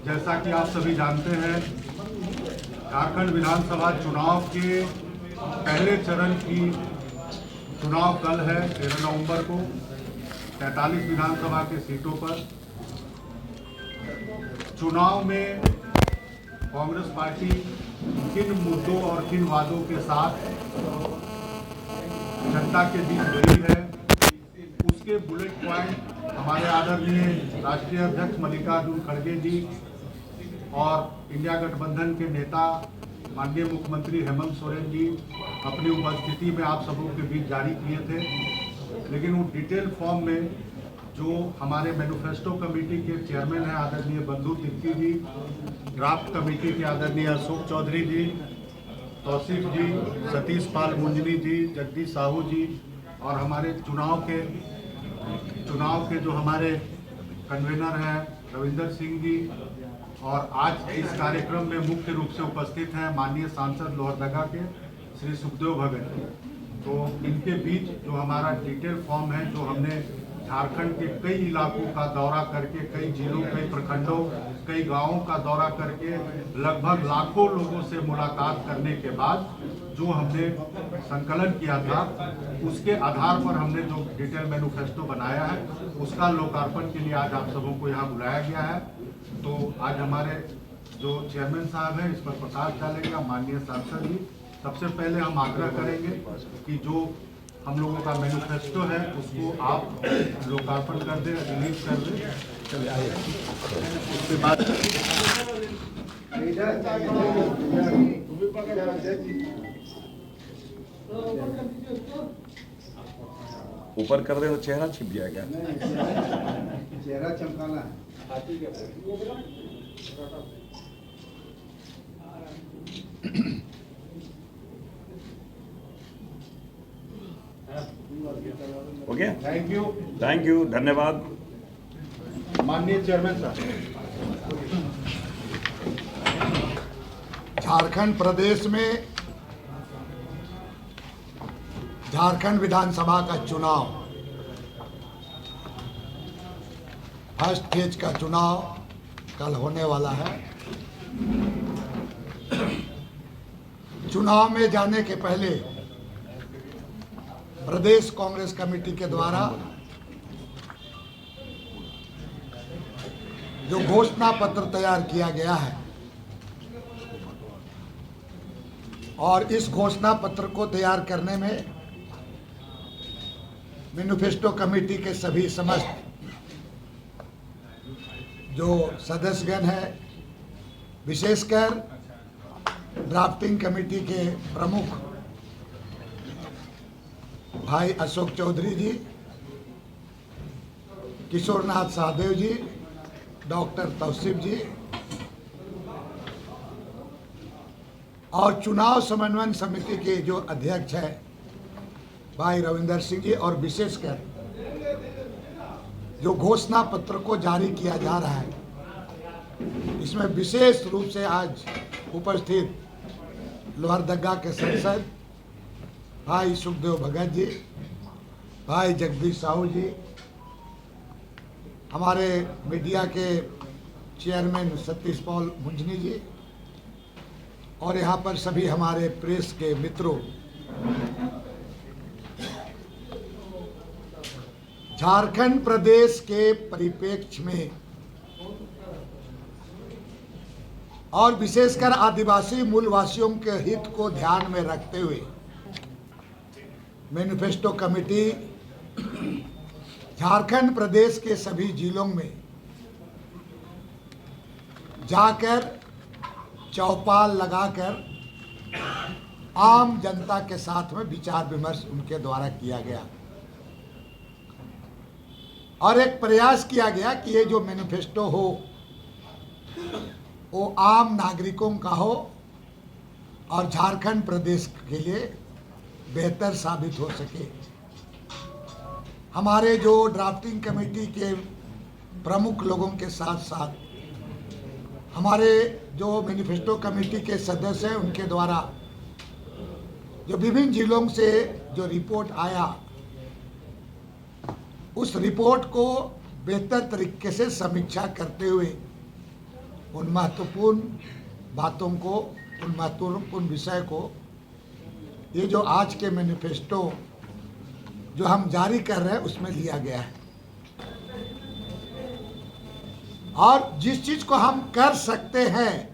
जैसा कि आप सभी जानते हैं, झारखंड विधानसभा चुनाव के पहले चरण की चुनाव कल है 13 नवंबर को 43 विधानसभा के सीटों पर। चुनाव में कांग्रेस पार्टी किन मुद्दों और किन वादों के साथ जनता के बीच गई है, उसके बुलेट पॉइंट हमारे आदरणीय राष्ट्रीय अध्यक्ष मल्लिकार्जुन खड़गे जी और इंडिया गठबंधन के नेता माननीय मुख्यमंत्री हेमंत सोरेन जी अपनी उपस्थिति में आप सबों के बीच जारी किए थे। लेकिन वो डिटेल फॉर्म में जो हमारे मैनिफेस्टो कमेटी के चेयरमैन हैं आदरणीय बंधु तिर्की जी, ड्राफ्ट कमेटी के आदरणीय अशोक चौधरी जी, तौसीफ जी, सतीश पाल मुंजनी जी, जगदीश साहू जी और हमारे चुनाव के जो हमारे कन्वेनर हैं रविंदर सिंह जी, और आज इस कार्यक्रम में मुख्य रूप से उपस्थित हैं माननीय सांसद लोहरदगा के श्री सुखदेव भगत। तो इनके बीच जो हमारा डिटेल फॉर्म है, जो हमने झारखंड के कई इलाकों का दौरा करके, कई जिलों, कई प्रखंडों, कई गांवों का दौरा करके लगभग लाखों लोगों से मुलाकात करने के बाद जो हमने संकलन किया था, उसके आधार पर हमने जो डिटेल मैनिफेस्टो बनाया है, उसका लोकार्पण के लिए आज आप सबों को यहाँ बुलाया गया है। तो आज हमारे जो चेयरमैन साहब हैं इस पर प्रकाश डालेगा माननीय सांसद जी। सबसे पहले हम आग्रह करेंगे कि जो हम लोगों का मैनिफेस्टो है उसको आप लोकार्पण कर दें, रिलीज कर दें। उसके बाद ऊपर कर रहे हो, चेहरा छिप जाएगा। चेहरा चमकाना है। हो गया? थैंक यू, धन्यवाद। माननीय चेयरमैन साहब। झारखंड प्रदेश में झारखंड विधानसभा का चुनाव, फर्स्ट फेज का चुनाव कल होने वाला है। चुनाव में जाने के पहले प्रदेश कांग्रेस कमेटी के द्वारा जो घोषणा पत्र तैयार किया गया है और इस घोषणा पत्र को तैयार करने में मैनिफेस्टो कमेटी के सभी समस्त जो सदस्यगण हैं, विशेषकर ड्राफ्टिंग कमेटी के प्रमुख भाई अशोक चौधरी जी, किशोरनाथ सहदेव जी, डॉक्टर तौसीफ जी और चुनाव समन्वय समिति के जो अध्यक्ष है भाई रविंदर सिंह जी, और विशेषकर जो घोषणा पत्र को जारी किया जा रहा है, इसमें विशेष रूप से आज उपस्थित लोहरदगा के सांसद भाई सुखदेव भगत जी, भाई जगदीश साहू जी, हमारे मीडिया के चेयरमैन सतीश पाल मुंजनी जी और यहाँ पर सभी हमारे प्रेस के मित्रों, झारखंड प्रदेश के परिप्रेक्ष्य में और विशेषकर आदिवासी मूलवासियों के हित को ध्यान में रखते हुए मैनिफेस्टो कमेटी झारखंड प्रदेश के सभी जिलों में जाकर चौपाल लगाकर आम जनता के साथ में विचार विमर्श उनके द्वारा किया गया और एक प्रयास किया गया कि ये जो मैनिफेस्टो हो वो आम नागरिकों का हो और झारखंड प्रदेश के लिए बेहतर साबित हो सके। हमारे जो ड्राफ्टिंग कमेटी के प्रमुख लोगों के साथ साथ हमारे जो मैनिफेस्टो कमेटी के सदस्य हैं, उनके द्वारा जो विभिन्न जिलों से जो रिपोर्ट आया, उस रिपोर्ट को बेहतर तरीके से समीक्षा करते हुए उन महत्वपूर्ण बातों को, उन महत्वपूर्ण विषय को, ये जो आज के मैनिफेस्टो जो हम जारी कर रहे हैं उसमें लिया गया है। और जिस चीज को हम कर सकते हैं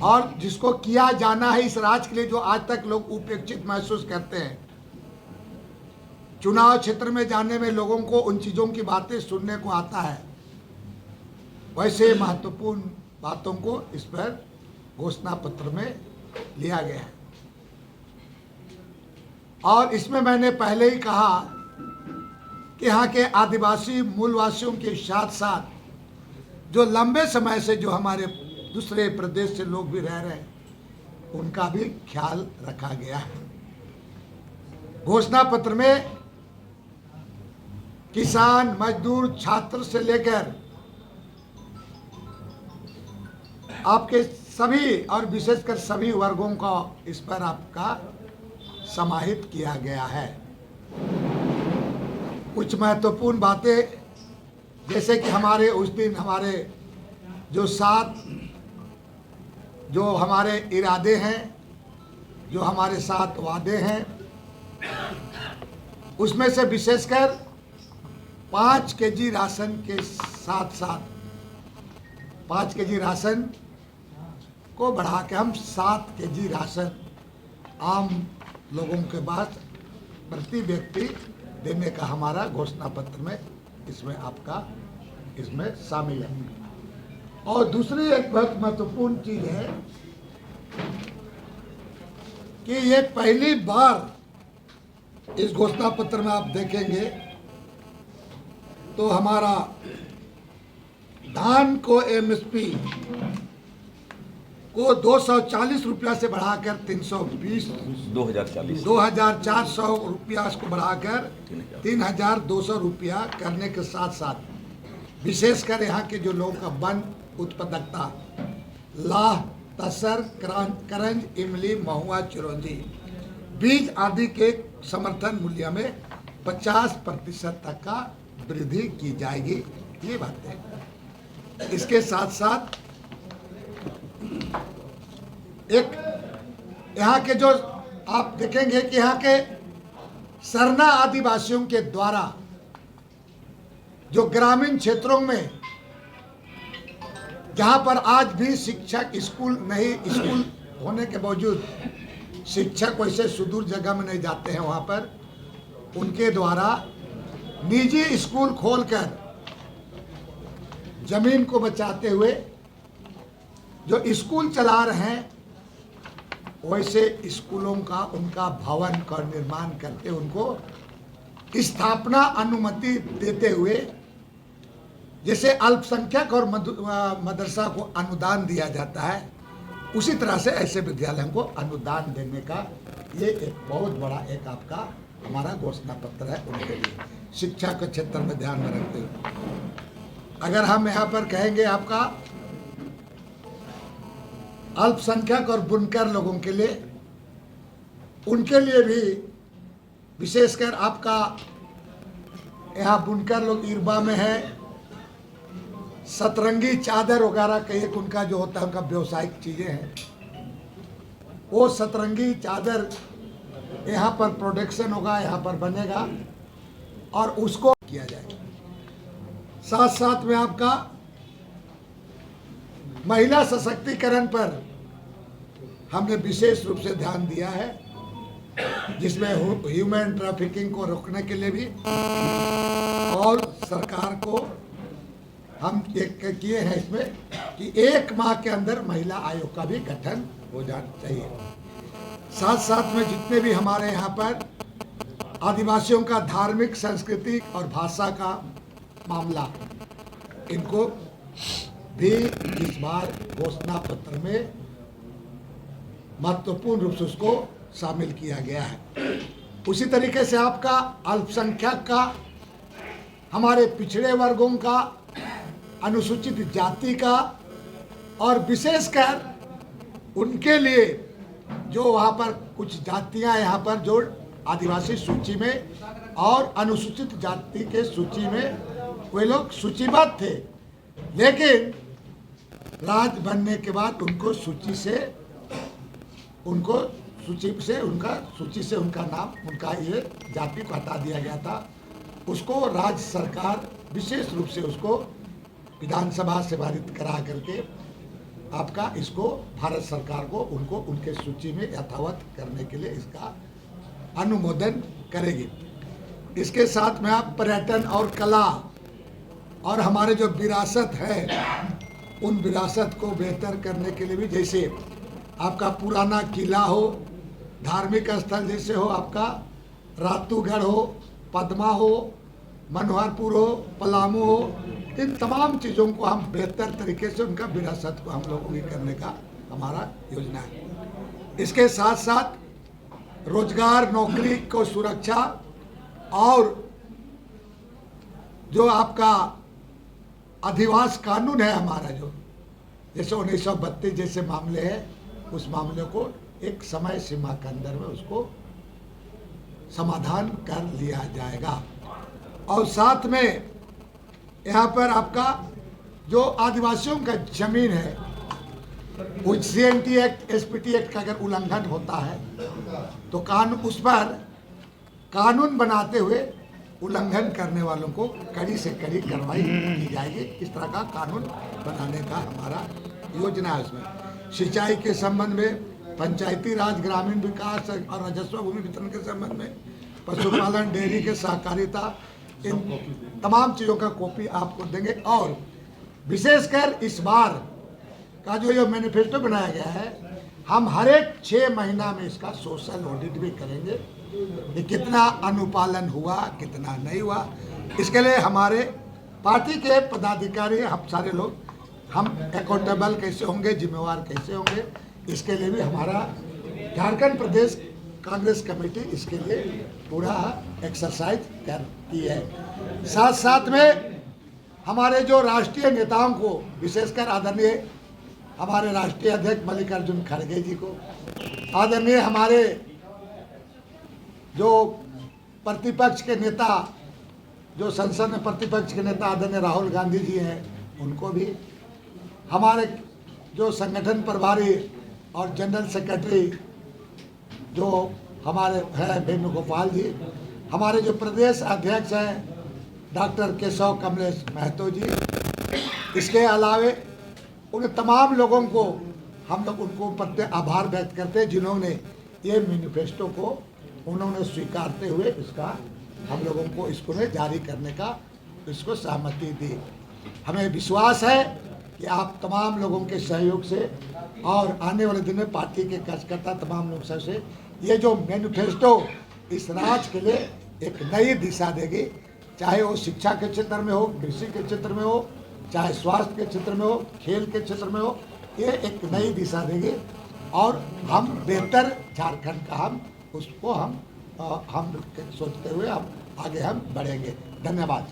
और जिसको किया जाना है इस राज्य के लिए, जो आज तक लोग उपेक्षित महसूस करते हैं, चुनाव क्षेत्र में जाने में लोगों को उन चीजों की बातें सुनने को आता है, वैसे महत्वपूर्ण बातों को इस पर घोषणा पत्र में लिया गया है। और इसमें मैंने पहले ही कहा कि यहाँ के आदिवासी मूलवासियों के साथ साथ जो लंबे समय से जो हमारे दूसरे प्रदेश से लोग भी रह रहे हैं, उनका भी ख्याल रखा गया है। घोषणा पत्र में किसान, मजदूर, छात्र से लेकर आपके सभी और विशेषकर सभी वर्गों का इस पर आपका समाहित किया गया है। कुछ महत्वपूर्ण बातें, जैसे कि हमारे उस दिन हमारे जो 7 जो हमारे इरादे हैं, जो हमारे 7 वादे हैं, उसमें से विशेषकर 5 केजी राशन के साथ साथ 5 केजी राशन को बढ़ा के हम 7 केजी राशन आम लोगों के पास प्रति व्यक्ति देने का हमारा घोषणा पत्र में इसमें आपका इसमें शामिल है। और दूसरी एक बहुत महत्वपूर्ण चीज है कि ये पहली बार इस घोषणा पत्र में आप देखेंगे तो हमारा धान को एमएसपी को 240 रुपया से बढ़ाकर 2400 रुपया इसको बढ़ाकर 3200 रुपया करने के साथ साथ विशेषकर यहाँ के जो लोगों का वन उत्पादकता, लाह, तसर, करंज, इमली, महुआ, चिरौंजी, बीज आदि के समर्थन मूल्य में 50% तक का वृद्धि की जाएगी। ये बातें इसके साथ साथ एक यहाँ के जो आप देखेंगे कि यहाँ के सरना आदिवासियों के द्वारा जो ग्रामीण क्षेत्रों में जहाँ पर आज भी शिक्षक स्कूल होने के बावजूद शिक्षक वैसे सुदूर जगह में नहीं जाते हैं, वहाँ पर उनके द्वारा निजी स्कूल खोलकर जमीन को बचाते हुए जो स्कूल चला रहे हैं, वैसे स्कूलों का उनका भवन का निर्माण करके उनको स्थापना अनुमति देते हुए, जैसे अल्पसंख्यक और मदरसा को अनुदान दिया जाता है, उसी तरह से ऐसे विद्यालयों को अनुदान देने का ये एक बहुत बड़ा एक आपका हमारा घोषणा पत्र है उनके लिए, शिक्षा के क्षेत्र में ध्यान में रखते हुए। अगर हम यहाँ पर कहेंगे आपका अल्पसंख्यक और बुनकर लोगों के लिए, उनके लिए भी विशेषकर आपका यहाँ बुनकर लोग इरबा में है, सतरंगी चादर वगैरह का एक उनका जो होता है उनका व्यवसायिक चीज़ें हैं, वो सतरंगी चादर यहाँ पर प्रोडक्शन होगा, यहाँ पर बनेगा और उसको किया जाएगा। साथ साथ में आपका महिला सशक्तिकरण पर हमने विशेष रूप से ध्यान दिया है, जिसमें ह्यूमन ट्रैफिकिंग को रोकने के लिए भी और सरकार को हम एक किए हैं इसमें कि 1 माह के अंदर महिला आयोग का भी गठन हो जाना चाहिए। साथ साथ में जितने भी हमारे यहाँ पर आदिवासियों का धार्मिक, सांस्कृतिक और भाषा का मामला, इनको भी इस बार घोषणा पत्र में महत्वपूर्ण रूप से उसको शामिल किया गया है। उसी तरीके से आपका अल्पसंख्यक का, हमारे पिछड़े वर्गों का, अनुसूचित जाति का और विशेषकर उनके लिए जो वहाँ पर कुछ जातियाँ यहाँ पर जो आदिवासी सूची में और अनुसूचित जाति के सूची में वे लोग सूचीबद्ध थे, लेकिन राज्य बनने के बाद उनको सूची से उनका नाम, उनका ये जाति को हटा दिया गया था। उसको राज्य सरकार विशेष रूप से उसको विधानसभा से पारित करा करके आपका इसको भारत सरकार को उनको उनके सूची में यथावत करने के लिए इसका अनुमोदन करेगी। इसके साथ में आप पर्यटन और कला और हमारे जो विरासत है उन विरासत को बेहतर करने के लिए भी, जैसे आपका पुराना किला हो, धार्मिक स्थल जैसे हो आपका रातूगढ़ हो, पद्मा हो, मनोहरपुर हो, पलामू हो, इन तमाम चीज़ों को हम बेहतर तरीके से उनका विरासत को हम लोगों की करने का हमारा योजना है। इसके साथ साथ रोजगार, नौकरी को सुरक्षा और जो आपका अधिवास कानून है हमारा, जो जैसे 1932 जैसे मामले हैं, उस मामले को एक समय सीमा के अंदर में उसको समाधान कर लिया जाएगा। और साथ में यहाँ पर आपका जो आदिवासियों का जमीन है, कुछ CNT एक्ट, SPT एक्ट का अगर उल्लंघन होता है तो उस पर कानून बनाते हुए उल्लंघन करने वालों को कड़ी से कड़ी कार्रवाई की जाएगी। इस तरह का कानून बनाने का हमारा योजना है। उसमें सिंचाई के संबंध में, पंचायती राज, ग्रामीण विकास और राजस्व भूमि वितरण के संबंध में, पशुपालन, डेयरी के सहकारिता, इन तमाम चीज़ों का कॉपी आपको देंगे। और विशेषकर इस बार का जो ये मैनिफेस्टो बनाया गया है, हम हर एक 6 महीना में इसका सोशल ऑडिट भी करेंगे कि कितना अनुपालन हुआ, कितना नहीं हुआ। इसके लिए हमारे पार्टी के पदाधिकारी, हम सारे लोग, हम अकाउंटेबल कैसे होंगे, जिम्मेवार कैसे होंगे, इसके लिए भी हमारा झारखंड प्रदेश कांग्रेस कमेटी इसके लिए पूरा एक्सरसाइज करती है। साथ साथ में हमारे जो राष्ट्रीय नेताओं को, विशेषकर आदरणीय हमारे राष्ट्रीय अध्यक्ष मल्लिकार्जुन खड़गे जी को, आदरणीय हमारे जो प्रतिपक्ष के नेता, जो संसद में प्रतिपक्ष के नेता आदरणीय राहुल गांधी जी हैं, उनको भी, हमारे जो संगठन प्रभारी और जनरल सेक्रेटरी जो हमारे हैं वेणुगोपाल जी, हमारे जो प्रदेश अध्यक्ष हैं डॉक्टर केशव कमलेश महतो जी, इसके अलावे उन तमाम लोगों को हम लोग उनको प्रति आभार व्यक्त करते हैं जिन्होंने ये मैनिफेस्टो को उन्होंने स्वीकारते हुए इसका हम लोगों को इसको जारी करने का इसको सहमति दी। हमें विश्वास है कि आप तमाम लोगों के सहयोग से और आने वाले दिन में पार्टी के कार्यकर्ता तमाम लोग से ये जो मैनिफेस्टो इस राज्य के लिए एक नई दिशा देगी, चाहे वो शिक्षा के क्षेत्र में हो, कृषि के क्षेत्र में हो, चाहे स्वास्थ्य के क्षेत्र में हो, खेल के क्षेत्र में हो, ये एक नई दिशा देगी और हम बेहतर झारखंड का हम सोचते हुए हम आगे हम बढ़ेंगे। धन्यवाद।